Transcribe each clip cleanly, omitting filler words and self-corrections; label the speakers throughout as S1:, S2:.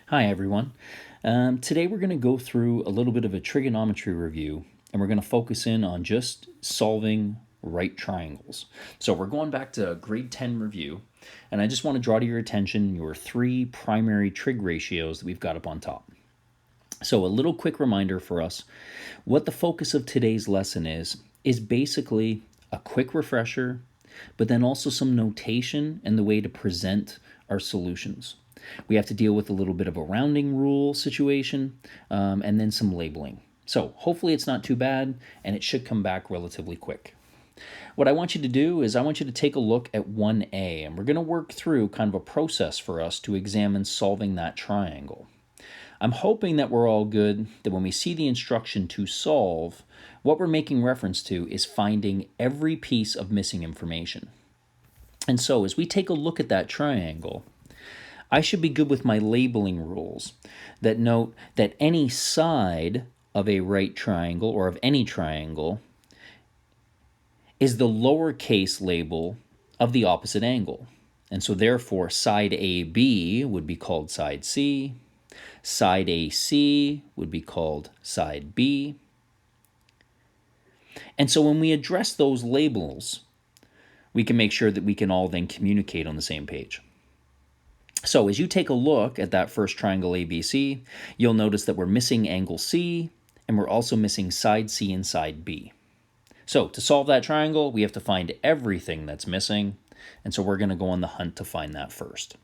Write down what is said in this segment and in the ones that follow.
S1: Hi everyone. Today we're going to go through a little bit of a trigonometry review and we're going to focus in on just solving right triangles. So we're going back to grade 10 review and I just want to draw to your attention your three primary trig ratios that we've got up on top. So a little quick reminder for us, what the focus of today's lesson is basically a quick refresher, but then also some notation and the way to present our solutions. We have to deal with a little bit of a rounding rule situation and then some labeling. So hopefully it's not too bad and it should come back relatively quick. What I want you to do is I want you to take a look at 1A and we're going to work through kind of a process for us to examine solving that triangle. I'm hoping that we're all good, that when we see the instruction to solve, what we're making reference to is finding every piece of missing information. And so as we take a look at that triangle, I should be good with my labeling rules that note that any side of a right triangle or of any triangle is the lowercase label of the opposite angle. And so therefore side AB would be called side C, side AC would be called side B. And so when we address those labels, we can make sure that we can all then communicate on the same page. So as you take a look at that first triangle ABC, you'll notice that we're missing angle C, and we're also missing side C and side B. So to solve that triangle, we have to find everything that's missing, and so we're going to go on the hunt to find that first.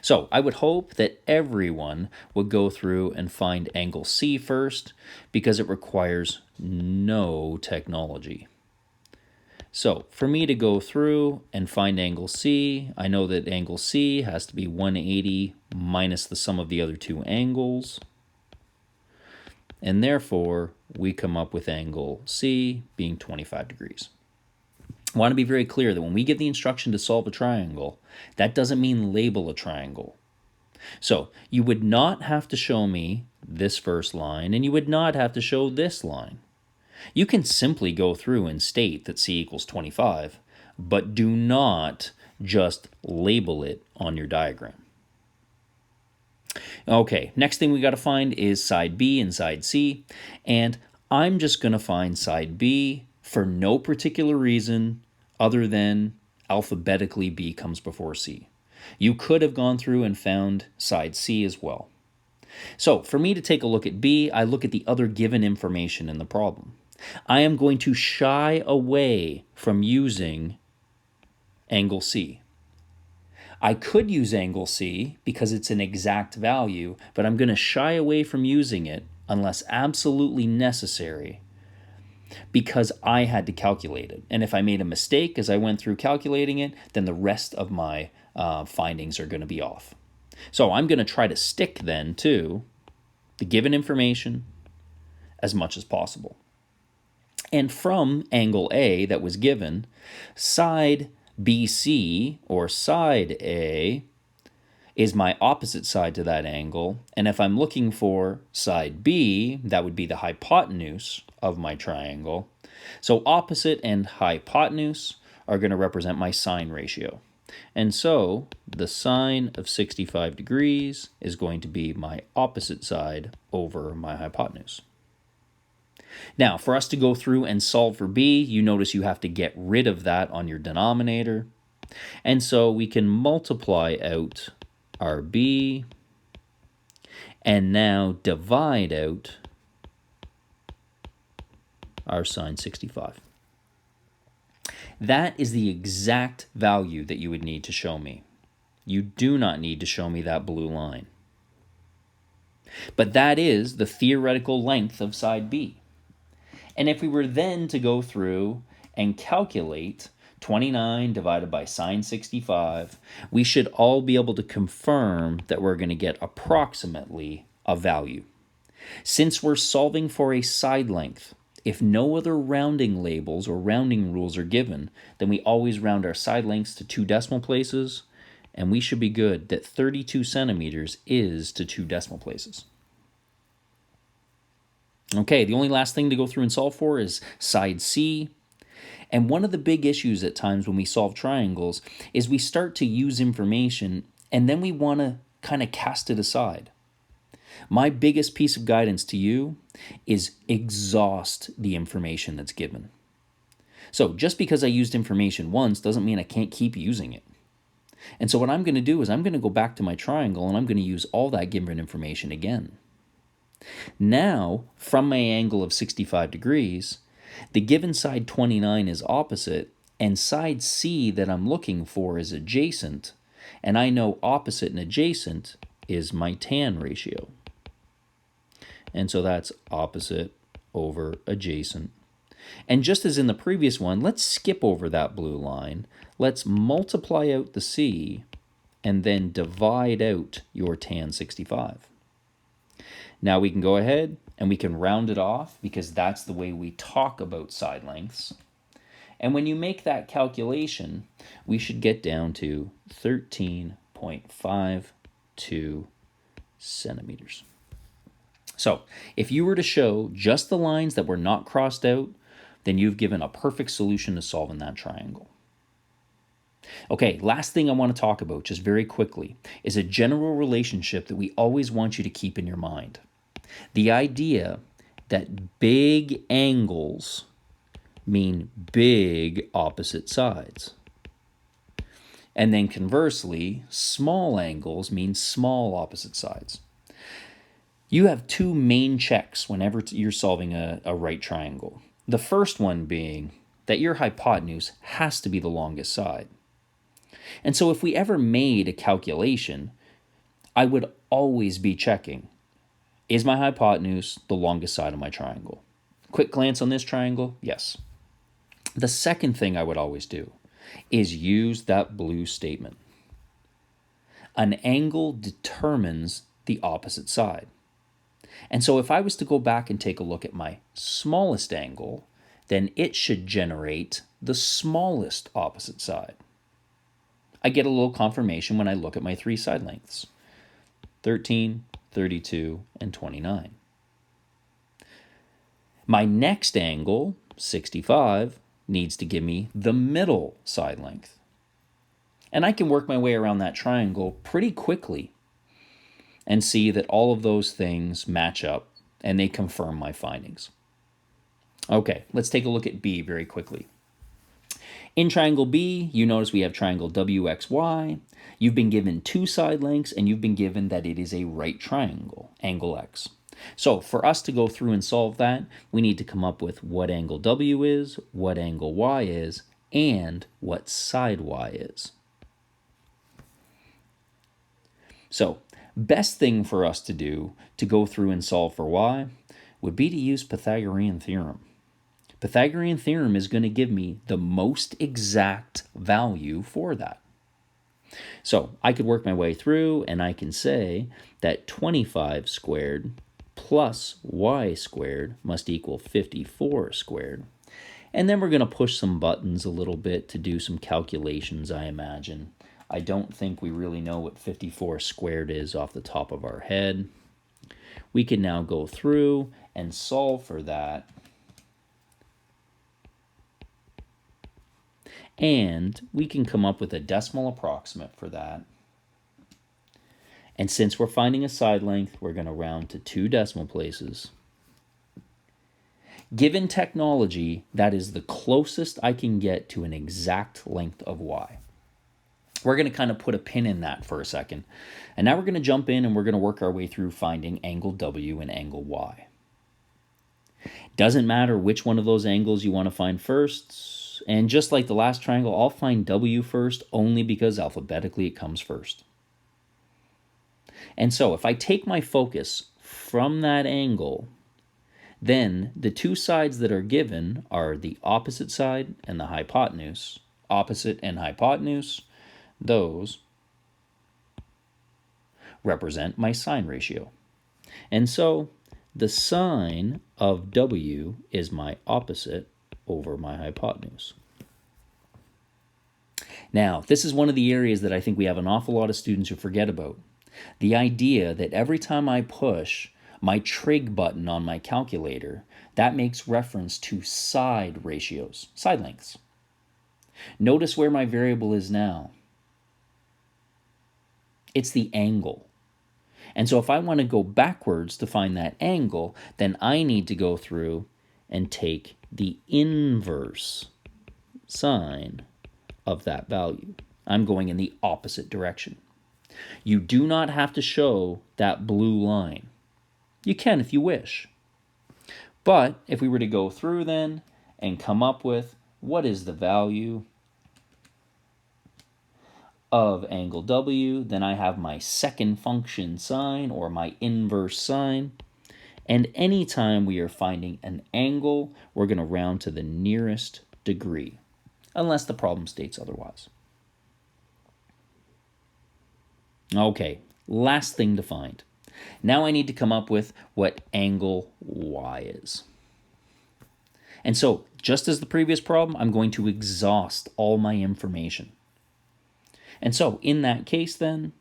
S1: So I would hope that everyone would go through and find angle C first because it requires no technology. So for me to go through and find angle C, I know that angle C has to be 180 minus the sum of the other two angles. And therefore, we come up with angle C being 25 degrees. I want to be very clear that when we give the instruction to solve a triangle, that doesn't mean label a triangle. So you would not have to show me this first line, and you would not have to show this line. You can simply go through and state that C equals 25, but do not just label it on your diagram. Okay, next thing we got to find is side B and side C, and I'm just going to find side B for no particular reason other than alphabetically B comes before C. You could have gone through and found side C as well. So for me to take a look at B, I look at the other given information in the problem. I am going to shy away from using angle C. I could use angle C because it's an exact value, but I'm going to shy away from using it unless absolutely necessary because I had to calculate it. And if I made a mistake as I went through calculating it, then the rest of my findings are going to be off. So I'm going to try to stick then to the given information as much as possible. And from angle A that was given, side BC, or side A, is my opposite side to that angle. And if I'm looking for side B, that would be the hypotenuse of my triangle. So opposite and hypotenuse are going to represent my sine ratio. And so the sine of 65 degrees is going to be my opposite side over my hypotenuse. Now, for us to go through and solve for B, you notice you have to get rid of that on your denominator. And so we can multiply out our B and now divide out our sine 65. That is the exact value that you would need to show me. You do not need to show me that blue line. But that is the theoretical length of side B. And if we were then to go through and calculate 29 divided by sine 65, we should all be able to confirm that we're going to get approximately a value. Since we're solving for a side length, if no other rounding labels or rounding rules are given, then we always round our side lengths to 2 decimal places, and we should be good that 32 centimeters is to 2 decimal places. Okay, the only last thing to go through and solve for is side C. And one of the big issues at times when we solve triangles is we start to use information and then we want to kind of cast it aside. My biggest piece of guidance to you is exhaust the information that's given. So just because I used information once doesn't mean I can't keep using it. And so what I'm going to do is I'm going to go back to my triangle and I'm going to use all that given information again. Now, from my angle of 65 degrees, the given side 29 is opposite and side C that I'm looking for is adjacent, and I know opposite and adjacent is my tan ratio. And so that's opposite over adjacent. And just as in the previous one, let's skip over that blue line. Let's multiply out the C and then divide out your tan 65. Now we can go ahead and we can round it off because that's the way we talk about side lengths. And when you make that calculation, we should get down to 13.52 centimeters. So if you were to show just the lines that were not crossed out, then you've given a perfect solution to solving that triangle. Okay, last thing I want to talk about just very quickly is a general relationship that we always want you to keep in your mind. The idea that big angles mean big opposite sides. And then conversely, small angles mean small opposite sides. You have two main checks whenever you're solving a right triangle. The first one being that your hypotenuse has to be the longest side. And so if we ever made a calculation, I would always be checking, is my hypotenuse the longest side of my triangle? Quick glance on this triangle, yes. The second thing I would always do is use that blue statement. An angle determines the opposite side. And so if I was to go back and take a look at my smallest angle, then it should generate the smallest opposite side. I get a little confirmation when I look at my three side lengths, 13, 32, and 29. My next angle, 65, needs to give me the middle side length. And I can work my way around that triangle pretty quickly and see that all of those things match up and they confirm my findings. Okay, let's take a look at B very quickly. In triangle B, you notice we have triangle WXY. You've been given two side lengths and you've been given that it is a right triangle, angle X. So for us to go through and solve that, we need to come up with what angle W is, what angle Y is, and what side Y is. So best thing for us to do to go through and solve for Y would be to use Pythagorean theorem. Pythagorean theorem is going to give me the most exact value for that. So I could work my way through and I can say that 25 squared plus y squared must equal 54 squared. And then we're going to push some buttons a little bit to do some calculations, I imagine. I don't think we really know what 54 squared is off the top of our head. We can now go through and solve for that. And we can come up with a decimal approximate for that. And since we're finding a side length, we're going to round to 2 decimal places. Given technology, that is the closest I can get to an exact length of y. We're going to kind of put a pin in that for a second. And now we're going to jump in and we're going to work our way through finding angle W and angle Y. Doesn't matter which one of those angles you want to find first. And just like the last triangle, I'll find W first only because alphabetically it comes first. And so if I take my focus from that angle, then the two sides that are given are the opposite side and the hypotenuse. Opposite and hypotenuse, those represent my sine ratio. And so the sine of W is my opposite over my hypotenuse. Now, this is one of the areas that I think we have an awful lot of students who forget about. The idea that every time I push my trig button on my calculator, that makes reference to side ratios, side lengths. Notice where my variable is now. It's the angle. And so if I want to go backwards to find that angle, then I need to go through and take the inverse sine of that value. I'm going in the opposite direction. You do not have to show that blue line. You can if you wish. But if we were to go through then and come up with what is the value of angle W, then I have my second function sine, or my inverse sine. And anytime we are finding an angle, we're going to round to the nearest degree, unless the problem states otherwise. Okay, last thing to find. Now I need to come up with what angle Y is. And so, just as the previous problem, I'm going to exhaust all my information. And so, in that case then,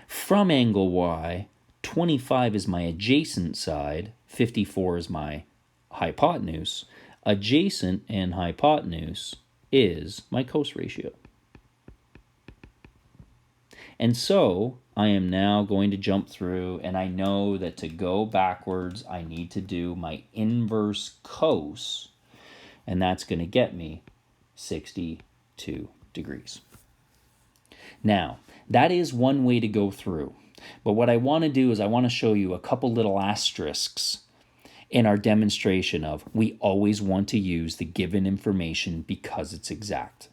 S1: from angle Y, 25 is my adjacent side, 54 is my hypotenuse. Adjacent and hypotenuse is my cos ratio. And so, I am now going to jump through, and I know that to go backwards, I need to do my inverse cos, and that's going to get me 62 degrees. Now, that is one way to go through. But what I want to do is I want to show you a couple little asterisks in our demonstration of we always want to use the given information because it's exact.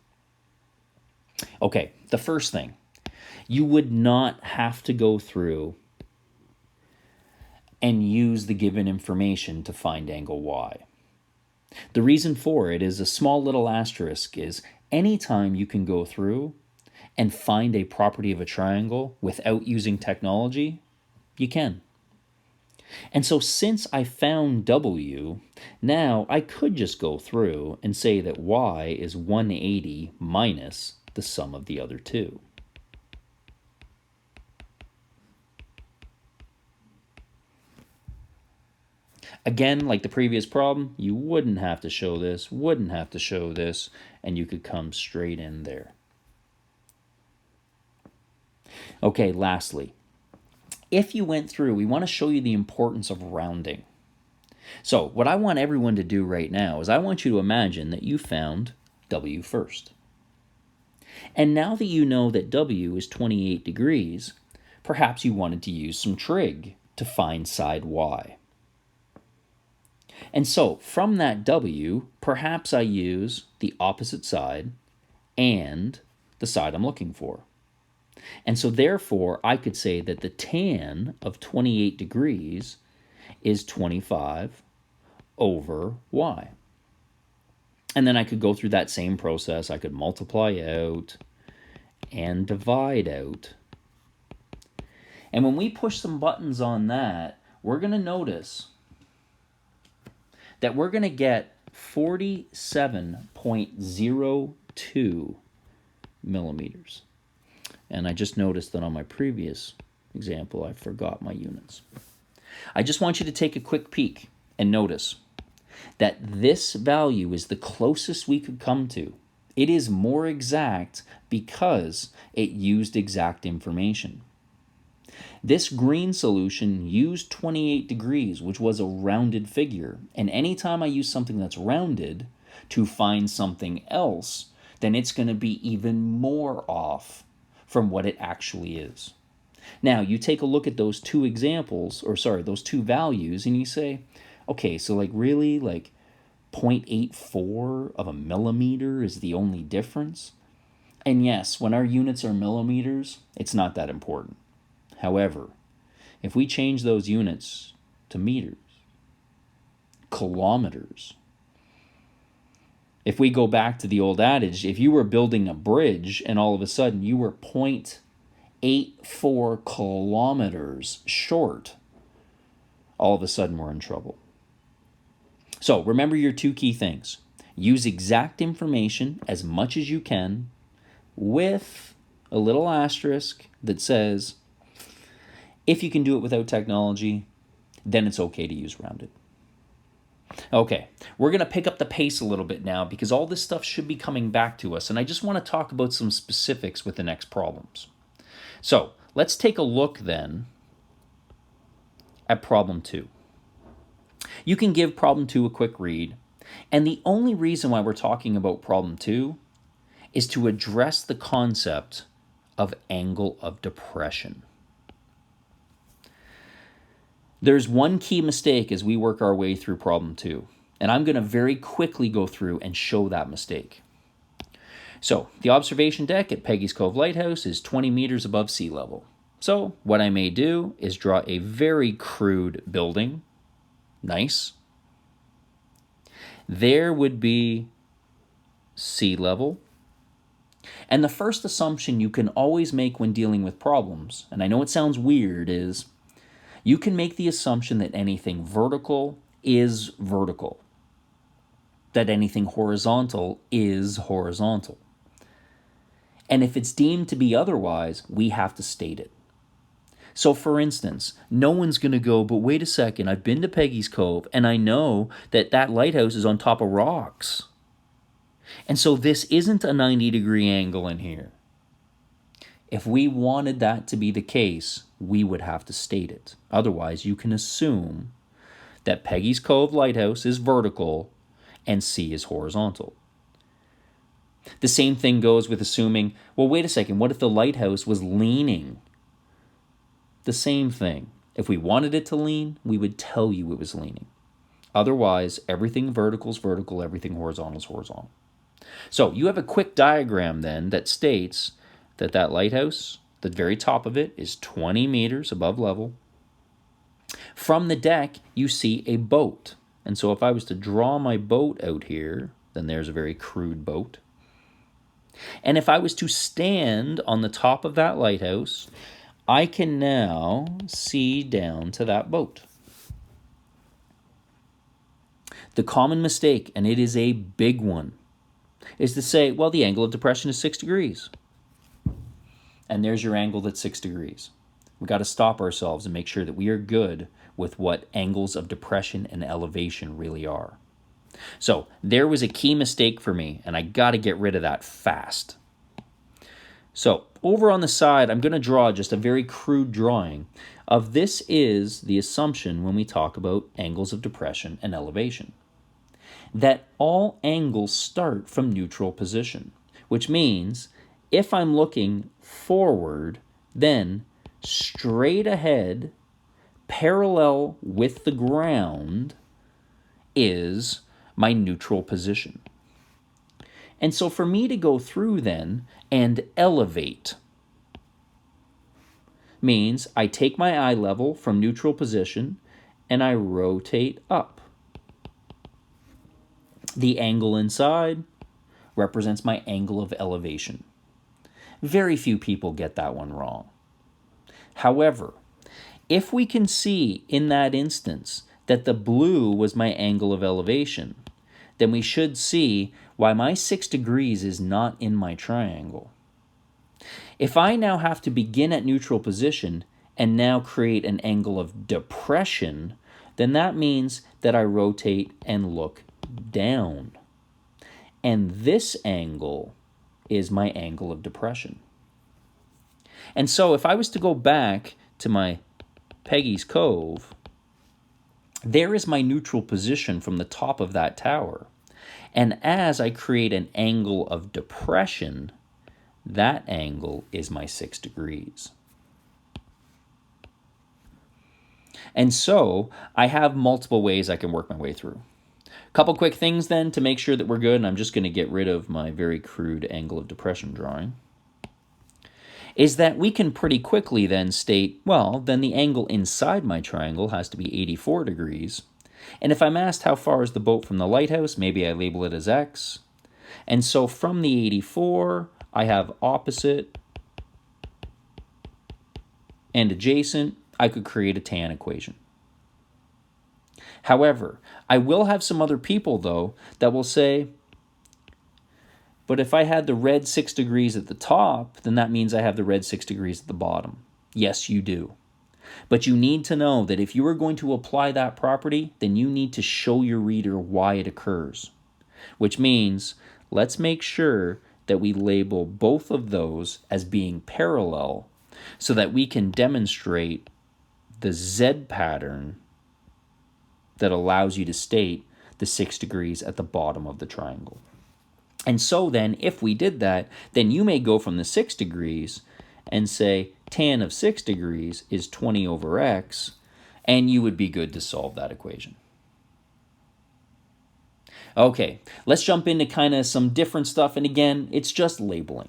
S1: Okay, the first thing, you would not have to go through and use the given information to find angle Y. The reason for it is a small little asterisk is anytime you can go through and find a property of a triangle without using technology, you can. And so since I found W, now I could just go through and say that Y is 180 minus the sum of the other two. Again, like the previous problem, you wouldn't have to show this, wouldn't have to show this, and you could come straight in there. Okay, lastly, if you went through, we want to show you the importance of rounding. So what I want everyone to do right now is I want you to imagine that you found W first. And now that you know that W is 28 degrees, perhaps you wanted to use some trig to find side Y. And so from that W, perhaps I use the opposite side and the side I'm looking for. And so therefore, I could say that the tan of 28 degrees is 25 over Y. And then I could go through that same process. I could multiply out and divide out. And when we push some buttons on that, we're going to notice that we're going to get 47.02 millimeters. And I just noticed that on my previous example, I forgot my units. I just want you to take a quick peek and notice that this value is the closest we could come to. It is more exact because it used exact information. This green solution used 28 degrees, which was a rounded figure. And anytime I use something that's rounded to find something else, then it's going to be even more off from what it actually is. Now, you take a look at those two examples, those two values, and you say, okay, so really 0.84 of a millimeter is the only difference? And yes, when our units are millimeters, it's not that important. However, if we change those units to meters, kilometers, if we go back to the old adage, if you were building a bridge and all of a sudden you were 0.84 kilometers short, all of a sudden we're in trouble. So remember your two key things. Use exact information as much as you can with a little asterisk that says, if you can do it without technology, then it's okay to use rounded. Okay, we're going to pick up the pace a little bit now because all this stuff should be coming back to us, and I just want to talk about some specifics with the next problems. So let's take a look then at problem 2. You can give problem 2 a quick read, and the only reason why we're talking about problem 2 is to address the concept of angle of depression. There's one key mistake as we work our way through problem 2, and I'm going to very quickly go through and show that mistake. So, the observation deck at Peggy's Cove Lighthouse is 20 meters above sea level. So, what I may do is draw a very crude building. Nice. There would be sea level. And the first assumption you can always make when dealing with problems, and I know it sounds weird, is you can make the assumption that anything vertical is vertical, that anything horizontal is horizontal. And if it's deemed to be otherwise, we have to state it. So for instance, no one's going to go, but wait a second, I've been to Peggy's Cove, and I know that that lighthouse is on top of rocks. And so this isn't a 90-degree angle in here. If we wanted that to be the case, we would have to state it. Otherwise, you can assume that Peggy's Cove Lighthouse is vertical and C is horizontal. The same thing goes with assuming, well, wait a second, what if the lighthouse was leaning? The same thing. If we wanted it to lean, we would tell you it was leaning. Otherwise, everything vertical is vertical, everything horizontal is horizontal. So you have a quick diagram then that states that that lighthouse, the very top of it, is 20 meters above level. From the deck, you see a boat. And so if I was to draw my boat out here, then there's a very crude boat. And if I was to stand on the top of that lighthouse, I can now see down to that boat. The common mistake, and it is a big one, is to say, well, the angle of depression is 6 degrees. And there's your angle that's 6 degrees. We've got to stop ourselves and make sure that we are good with what angles of depression and elevation really are. So there was a key mistake for me, and I got to get rid of that fast. So over on the side, I'm going to draw just a very crude drawing of this is the assumption when we talk about angles of depression and elevation, that all angles start from neutral position, which means if I'm looking forward, then straight ahead, parallel with the ground, is my neutral position. And so for me to go through then and elevate means I take my eye level from neutral position and I rotate up. The angle inside represents my angle of elevation. Very few people get that one wrong. However, if we can see in that instance that the blue was my angle of elevation, then we should see why my 6 degrees is not in my triangle. If I now have to begin at neutral position and now create an angle of depression, then that means that I rotate and look down. And this angle is my angle of depression. And so if I was to go back to my Peggy's Cove, there is my neutral position from the top of that tower. And as I create an angle of depression, that angle is my 6 degrees. And so I have multiple ways I can work my way through. A couple quick things then to make sure that we're good, and I'm just going to get rid of my very crude angle of depression drawing, is that we can pretty quickly then state, well, then the angle inside my triangle has to be 84 degrees. And if I'm asked how far is the boat from the lighthouse, maybe I label it as X. And so from the 84, I have opposite and adjacent. I could create a tan equation. However, I will have some other people, though, that will say, but if I had the red 6 degrees at the top, then that means I have the red 6 degrees at the bottom. Yes, you do. But you need to know that if you are going to apply that property, then you need to show your reader why it occurs. Which means, let's make sure that we label both of those as being parallel, so that we can demonstrate the Z pattern that allows you to state the 6 degrees at the bottom of the triangle. And so then, if we did that, then you may go from the 6 degrees and say tan of 6 degrees is 20 over x, and you would be good to solve that equation. Okay, let's jump into kind of some different stuff, and again, it's just labeling.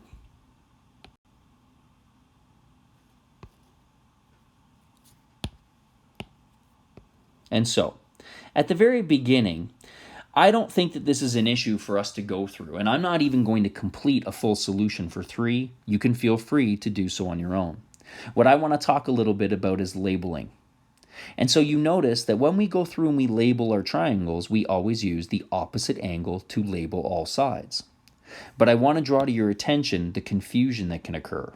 S1: And so, at the very beginning, I don't think that this is an issue for us to go through, and I'm not even going to complete a full solution for 3. You can feel free to do so on your own. What I want to talk a little bit about is labeling. And so you notice that when we go through and we label our triangles, we always use the opposite angle to label all sides. But I want to draw to your attention the confusion that can occur.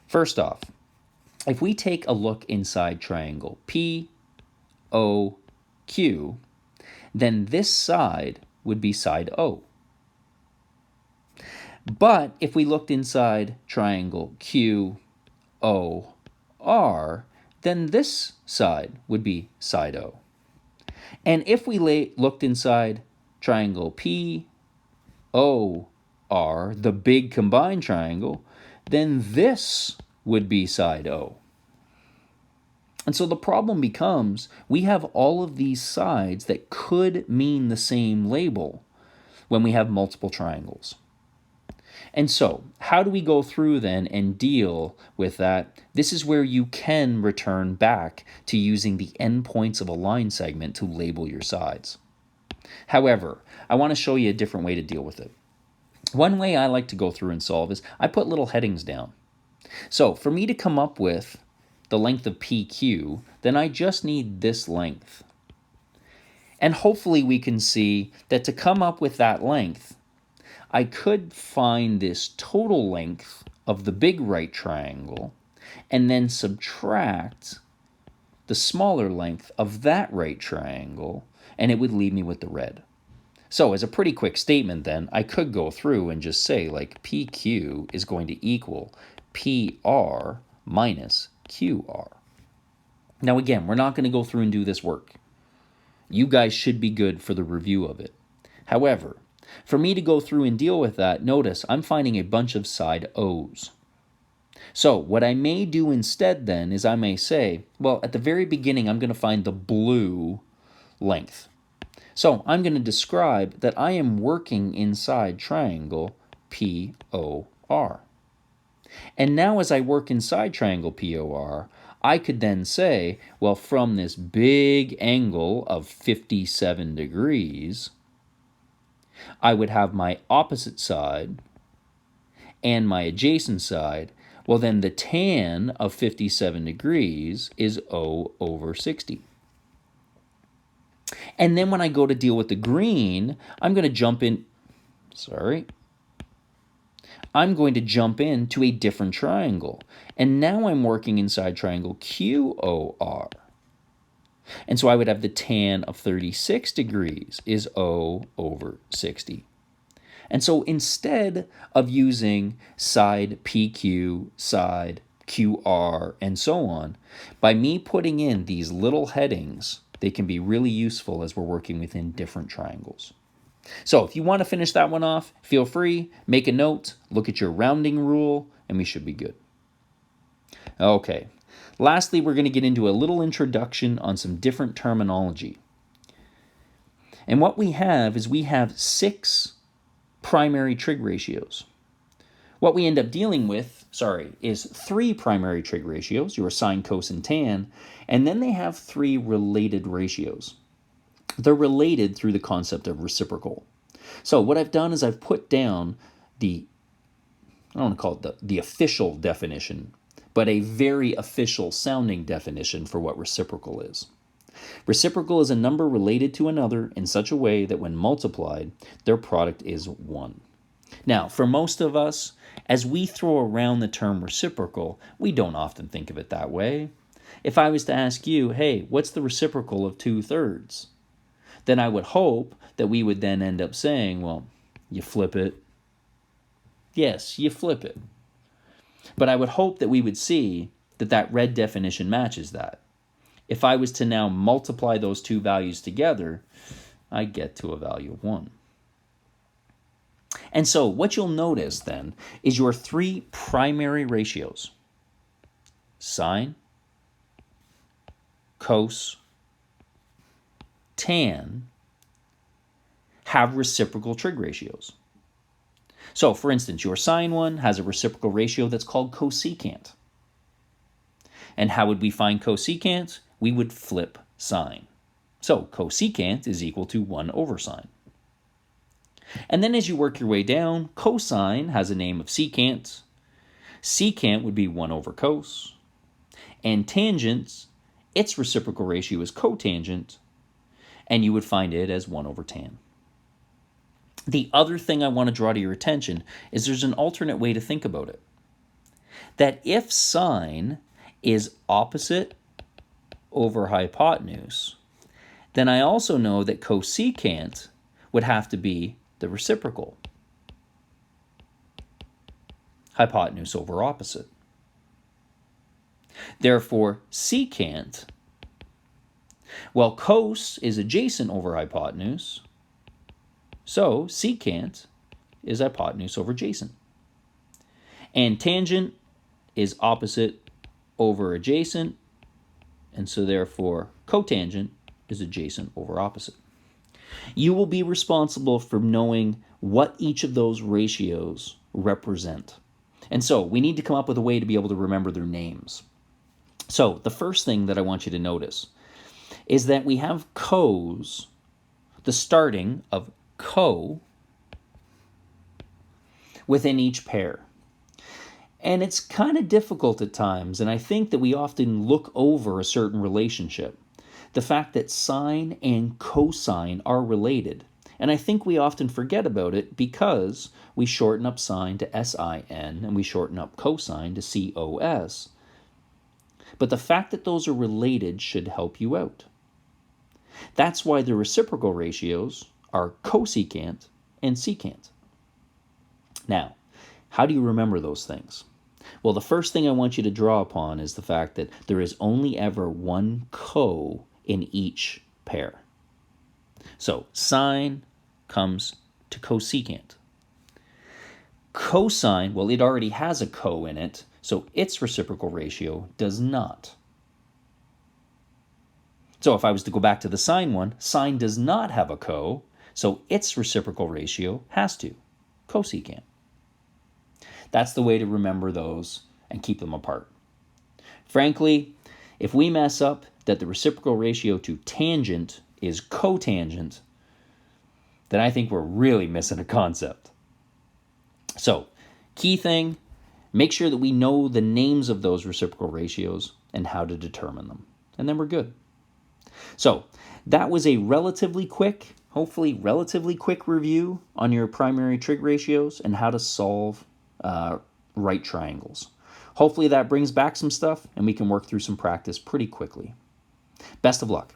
S1: First off, if we take a look inside triangle POQ, then this side would be side O. But if we looked inside triangle QOR, then this side would be side O. And if we looked inside triangle POR, the big combined triangle, then this would be side O. And so the problem becomes we have all of these sides that could mean the same label when we have multiple triangles. And so how do we go through then and deal with that? This is where you can return back to using the endpoints of a line segment to label your sides. However, I want to show you a different way to deal with it. One way I like to go through and solve is I put little headings down. So for me to come up with the length of PQ, then I just need this length. And hopefully we can see that to come up with that length, I could find this total length of the big right triangle and then subtract the smaller length of that right triangle, and it would leave me with the red. So as a pretty quick statement then, I could go through and just say like PQ is going to equal PR minus QR. Now again, we're not going to go through and do this work. You guys should be good for the review of it. However, for me to go through and deal with that, notice I'm finding a bunch of side O's. So what I may do instead then is I may say, well, at the very beginning, I'm going to find the blue length. So I'm going to describe that I am working inside triangle POR. And now as I work inside triangle POR, I could then say, well, from this big angle of 57 degrees, I would have my opposite side and my adjacent side. Well, then the tan of 57 degrees is O over 60. And then when I go to deal with the green, I'm going to jump in, I'm going to jump into a different triangle. And now I'm working inside triangle QOR. And so I would have the tan of 36 degrees is O over 60. And so instead of using side PQ, side QR, and so on, by me putting in these little headings, they can be really useful as we're working within different triangles. So if you want to finish that one off, feel free, make a note, look at your rounding rule, and we should be good. Okay, lastly, we're going to get into a little introduction on some different terminology. And what we have is we have 6 primary trig ratios. What we end up dealing with, is 3 primary trig ratios, your sine, cos, and tan, and then they have 3 related ratios. They're related through the concept of reciprocal. So what I've done is I've put down I don't want to call it the official definition, but a very official sounding definition for what reciprocal is. Reciprocal is a number related to another in such a way that when multiplied, their product is 1. Now, for most of us, as we throw around the term reciprocal, we don't often think of it that way. If I was to ask you, hey, what's the reciprocal of 2/3? Then I would hope that we would then end up saying, well, you flip it. Yes, you flip it. But I would hope that we would see that that red definition matches that. If I was to now multiply those two values together, I get to a value of 1. And so what you'll notice then is your three primary ratios, sine, cos, tan, have reciprocal trig ratios. So, for instance, your sine one has a reciprocal ratio that's called cosecant. And how would we find cosecant? We would flip sine. So, cosecant is equal to 1 over sine. And then as you work your way down, cosine has a name of secant. Secant would be 1 over cos. And tangents, its reciprocal ratio is cotangent, and you would find it as 1 over tan. The other thing I want to draw to your attention is there's an alternate way to think about it. That if sine is opposite over hypotenuse, then I also know that cosecant would have to be the reciprocal. Hypotenuse over opposite. Therefore, secant, well, cos is adjacent over hypotenuse, so secant is hypotenuse over adjacent. And tangent is opposite over adjacent, and so therefore cotangent is adjacent over opposite. You will be responsible for knowing what each of those ratios represent. And so we need to come up with a way to be able to remember their names. So the first thing that I want you to notice is that we have cos, the starting of co, within each pair. And it's kind of difficult at times, and I think that we often look over a certain relationship. The fact that sine and cosine are related. And I think we often forget about it because we shorten up sine to sin and we shorten up cosine to cos. But the fact that those are related should help you out. That's why the reciprocal ratios are cosecant and secant. Now, how do you remember those things? Well, the first thing I want you to draw upon is the fact that there is only ever one co in each pair. So sine comes to cosecant. Cosine, well, it already has a co in it, so its reciprocal ratio does not. So if I was to go back to the sine one, sine does not have a co, so its reciprocal ratio has to, cosecant. That's the way to remember those and keep them apart. Frankly, if we mess up that the reciprocal ratio to tangent is cotangent, then I think we're really missing a concept. So, key thing, make sure that we know the names of those reciprocal ratios and how to determine them. And then we're good. So, that was a relatively quick, hopefully relatively quick review on your primary trig ratios and how to solve right triangles. Hopefully that brings back some stuff and we can work through some practice pretty quickly. Best of luck.